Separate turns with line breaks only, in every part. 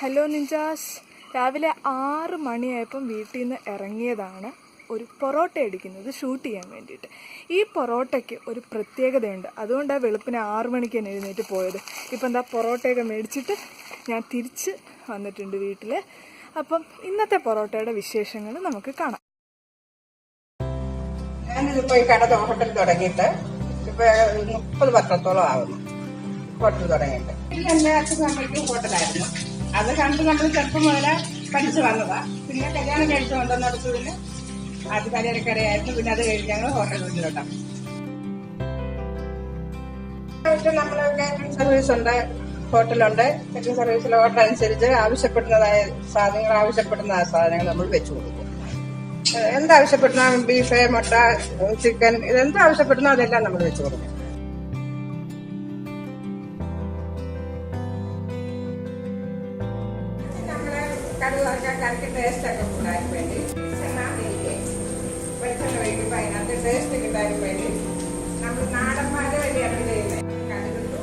Hello Ninjas, രാവിലെ 6 മണിയായപ്പം വീട്ടിൽ നിന്ന് ഇറങ്ങിയതാണ് ഒരു പൊറോട്ട അടിക്കുന്നത് ഷൂട്ട് ചെയ്യാൻ വേണ്ടിയിട്ട്. ഈ പൊറോട്ടയ്ക്ക് ഒരു പ്രത്യേകതയുണ്ട്, അതുകൊണ്ടാണ് വെളുപ്പിന് 6 മണിക്ക് തന്നെ എഴുന്നേറ്റ് പോയത്. ഇപ്പം എന്താ പൊറോട്ടയൊക്കെ മേടിച്ചിട്ട് ഞാൻ തിരിച്ച് വന്നിട്ടുണ്ട് വീട്ടിൽ. അപ്പം ഇന്നത്തെ പൊറോട്ടയുടെ വിശേഷങ്ങൾ നമുക്ക് കാണാം.
ഞാനിതിപ്പോൾ ഈ കട ഹോട്ടൽ തുടങ്ങിയിട്ട് ഇപ്പോൾ 30 വർഷത്തോളം ആകുന്നു. ഹോട്ടൽ തുടങ്ങിയിട്ട് എൻ്റെ അച്ഛനും അമ്മയ്ക്കും ഹോട്ടലായിരുന്നു. അത് കണ്ട് നമ്മൾ ചെറുപ്പം മുതലേ പഠിച്ചു വന്നതാ. പിന്നെ കല്യാണം കഴിച്ചു കൊണ്ടുവന്നിടത്തുവിന് അത് കല്യാണക്കടയായിരുന്നു. പിന്നെ അത് കഴിഞ്ഞ് ഞങ്ങൾ ഹോട്ടൽ വീട്ടിലോട്ടാണ്. നമ്മൾ കാറ്ററിംഗ് സർവീസ് ഉണ്ട്, ഹോട്ടലുണ്ട്. കാറ്ററിംഗ് സർവീസിലെ ഓർഡർ അനുസരിച്ച് ആവശ്യപ്പെടുന്ന സാധനങ്ങൾ നമ്മൾ വെച്ചു കൊടുക്കും. എന്താവശ്യപ്പെടുന്ന ബീഫ്, മുട്ട, ചിക്കൻ, ഇതെന്താവശ്യപ്പെടുന്നോ അതെല്ലാം നമ്മൾ വെച്ചു കൊടുക്കും. കറിക്ക് ടേസ്റ്റൊക്കെ കൂടാൻ വേണ്ടി വെളിച്ചെണ്ണ വയ്ക്കുമ്പോൾ അതിനകത്ത് ടേസ്റ്റ് കിട്ടാൻ വേണ്ടി നമ്മൾ നാടൻ പാല് വഴിയാണ് ചെയ്യുന്നത്. കടുകിട്ടു,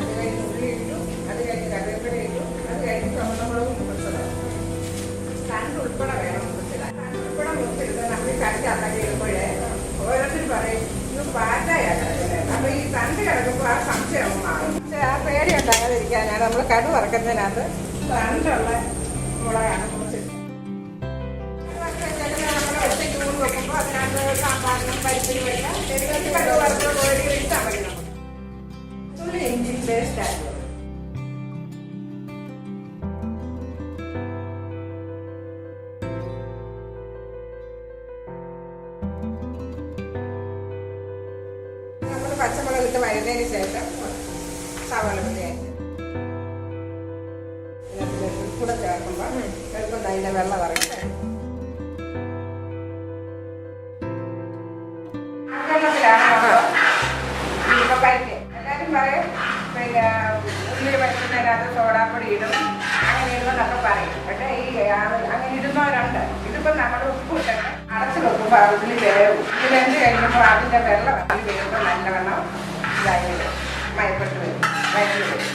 അത് കഴിഞ്ഞ് ഉള്ളി ഇട്ടു, അത് കഴിഞ്ഞ് കറിവേപ്പില ഇട്ടു, അത് കഴിഞ്ഞ് ചുവന്നമുളകും മുറിച്ചത് തണ്ട് ഉൾപ്പെടെ വേണം മുറിച്ചിടാൻ. തണ്ട് ഉൾപ്പെടെ മുറിച്ചിരുന്നത് നമ്മൾ ഈ കറിക്ക് അതൊക്കെ ഇടുമ്പോഴേ ഓരോരുത്തർ പറയും ഇത് പാറ്റായാണ്. അപ്പൊ ഈ തണ്ട് കിടക്കുമ്പോൾ ആ സംശയം മാറും. പക്ഷെ ആ പേടി ഉണ്ടാകാതിരിക്കാനാണ് നമ്മൾ കടു വറക്കുന്നതിനകത്ത് തണ്ടുള്ള മുളകാണ് മുറിച്ചിട്ട്. ഒറ്റയ്ക്ക് ഊണ് വെക്കുമ്പോൾ അതിനകത്ത് സാമ്പാറിനും പരിപ്പിനും എല്ലാം കടു വറുത്ത് കോഴി ഇട്ടാൽ മതി. നമുക്ക് ഇഞ്ചി പേസ്റ്റ് ആക്കുക. നമ്മൾ പച്ചമുളക് ഇട്ട് വഴുന്നതിന് ശേഷം സവാള പൊടിയായിട്ട് കൂടെ ചേർക്കുമ്പോൾ ചേർക്കുന്ന അതിൻ്റെ വെള്ളം ഇറങ്ങി ഇപ്പൊ പരിപ്പ് എല്ലാവരും പറയും പിന്നെ ഉള്ളിൽ വയ്ക്കുന്നതിനകത്ത് സോഡാപ്പൊടി ഇടും, അങ്ങനെ ഇടുമെന്നൊക്കെ പറയും. പക്ഷേ അങ്ങനെ ഇടുന്നവരുണ്ട്. ഇതിപ്പോൾ നമ്മൾ ഉപ്പ് ഇട്ടിട്ട് അടച്ചു വെക്കുമ്പോൾ ഉള്ളി വേവും. ഇതിലെന്ത് കഴിയുമ്പോൾ അതിൻ്റെ വെള്ളം വേവുമ്പോൾ നല്ലവണ്ണം ഇതായി വരും, മയപ്പെട്ട് വരും, വയറ്റി വരും.